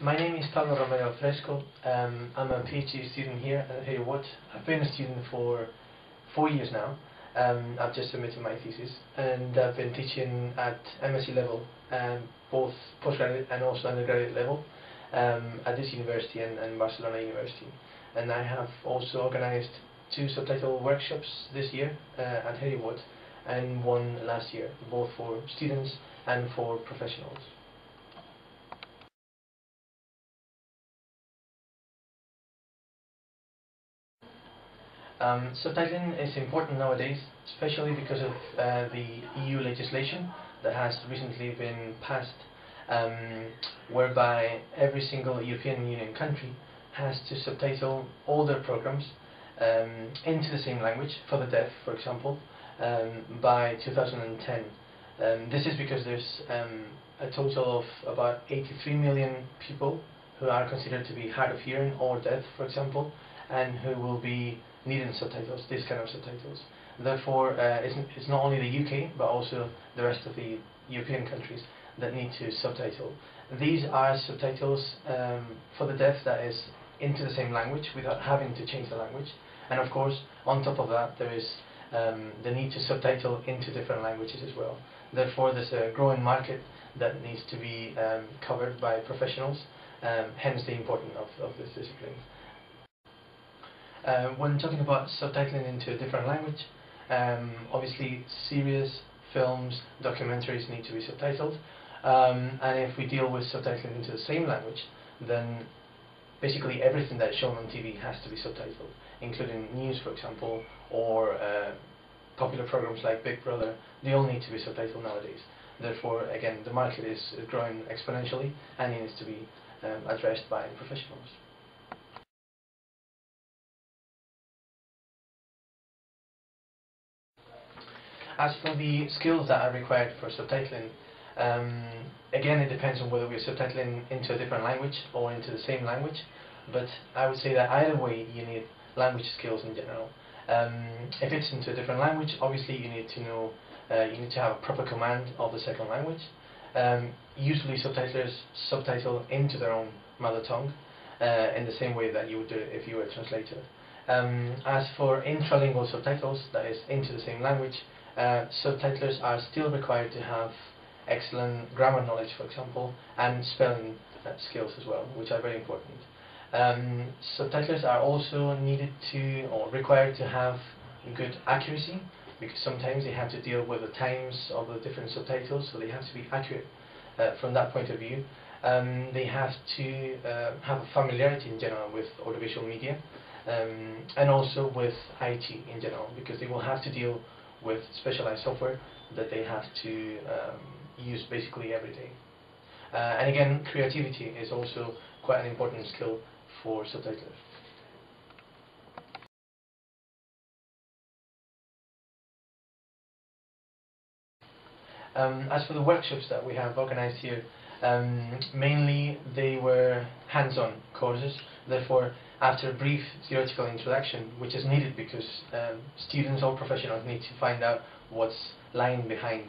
My name is Pablo Romero-Fresco. I'm a PhD student here at Heriot-Watt. I've been a student for 4 years now. I've just submitted my thesis, and I've been teaching at MSc level, both postgraduate and also undergraduate level, at this university and Barcelona University. And I have also organized 2 subtitle workshops this year at Heriot-Watt, and 1 last year, both for students and for professionals. Subtitling is important nowadays, especially because of the EU legislation that has recently been passed, whereby every single European Union country has to subtitle all their programs into the same language, for the deaf, for example, by 2010. This is because there's a total of about 83 million people who are considered to be hard of hearing or deaf, for example, and who will be needing subtitles, these kind of subtitles. Therefore, it's not only the UK, but also the rest of the European countries that need to subtitle. These are subtitles for the deaf, that is into the same language without having to change the language. And of course, on top of that, there is the need to subtitle into different languages as well. Therefore, there's a growing market that needs to be covered by professionals, hence the importance of this discipline. When talking about subtitling into a different language, obviously series, films, documentaries need to be subtitled, and if we deal with subtitling into the same language, then basically everything that's shown on TV has to be subtitled, including news, for example, or popular programs like Big Brother. They all need to be subtitled nowadays. Therefore, again, the market is growing exponentially, and it needs to be addressed by professionals. As for the skills that are required for subtitling, again, it depends on whether we're subtitling into a different language or into the same language, but I would say that either way you need language skills in general. If it's into a different language, obviously you need to know, you need to have a proper command of the second language. Usually subtitlers subtitle into their own mother tongue, in the same way that you would do it if you were a translator. As for intralingual subtitles, that is into the same language, subtitlers are still required to have excellent grammar knowledge, for example, and spelling skills as well, which are very important. Subtitlers are also needed to, or required to have good accuracy, because sometimes they have to deal with the times of the different subtitles, so they have to be accurate from that point of view. They have to have a familiarity in general with audiovisual media, and also with IT in general, because they will have to deal with specialized software that they have to use basically every day. And again, creativity is also quite an important skill for subtitlers. As for the workshops that we have organized here, mainly they were hands-on courses. Therefore, after a brief theoretical introduction, which is needed because students or professionals need to find out what's lying behind,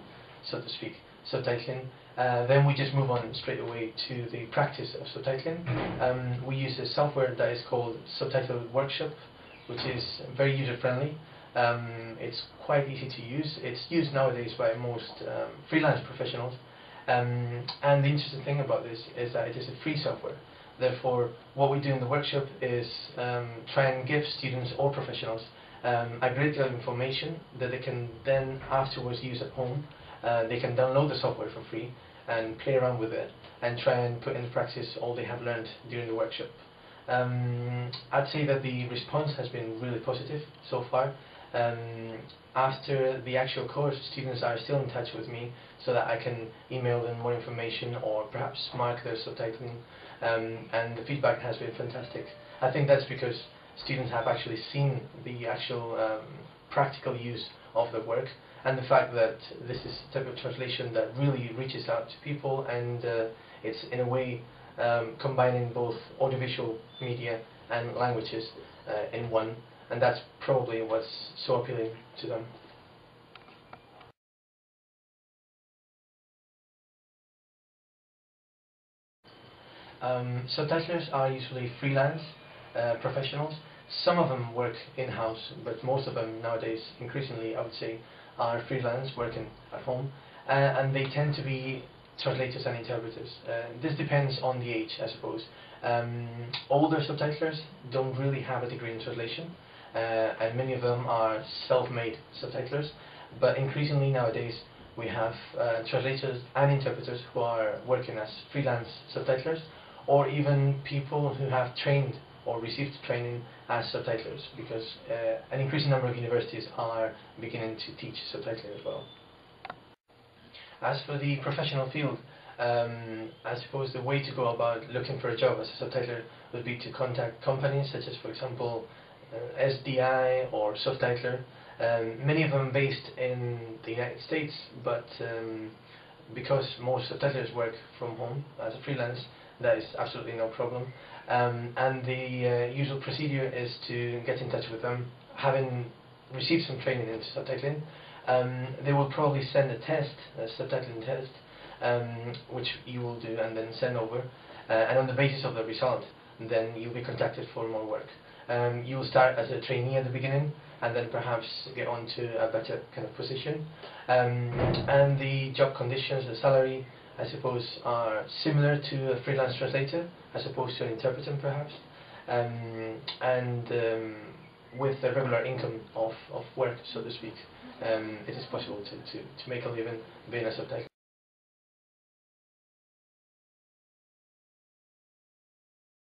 so to speak, subtitling, then we just move on straight away to the practice of subtitling. We use a software that is called Subtitle Workshop, which is very user-friendly. It's quite easy to use. It's used nowadays by most freelance professionals. And the interesting thing about this is that it is a free software. Therefore, what we do in the workshop is try and give students or professionals a great deal of information that they can then afterwards use at home. They can download the software for free and play around with it and try and put into practice all they have learned during the workshop. I'd say that the response has been really positive so far. After the actual course, students are still in touch with me so that I can email them more information or perhaps mark their subtitling, and the feedback has been fantastic. I think that's because students have actually seen the actual practical use of the work, and the fact that this is the type of translation that really reaches out to people, and it's in a way combining both audiovisual media and languages in one, and that's probably what's so appealing to them. Subtitlers are usually freelance professionals. Some of them work in-house, but most of them nowadays, increasingly I would say, are freelance, working at home, and they tend to be translators and interpreters. This depends on the age, I suppose. Older subtitlers don't really have a degree in translation, and many of them are self-made subtitlers, but increasingly nowadays we have translators and interpreters who are working as freelance subtitlers, or even people who have trained or received training as subtitlers, because an increasing number of universities are beginning to teach subtitling as well. As for the professional field, I suppose the way to go about looking for a job as a subtitler would be to contact companies such as, for example, SDI or Subtitler, many of them based in the United States, but because most subtitlers work from home as a freelance, that is absolutely no problem. And the usual procedure is to get in touch with them, having received some training in subtitling. They will probably send a test, a subtitling test, which you will do and then send over, and on the basis of the result, then you'll be contacted for more work. You will start as a trainee at the beginning, and then perhaps get on to a better kind of position. And the job conditions, the salary, I suppose, are similar to a freelance translator, as opposed to an interpreter perhaps. With a regular income of work, so to speak, it is possible to make a living being a subtitler.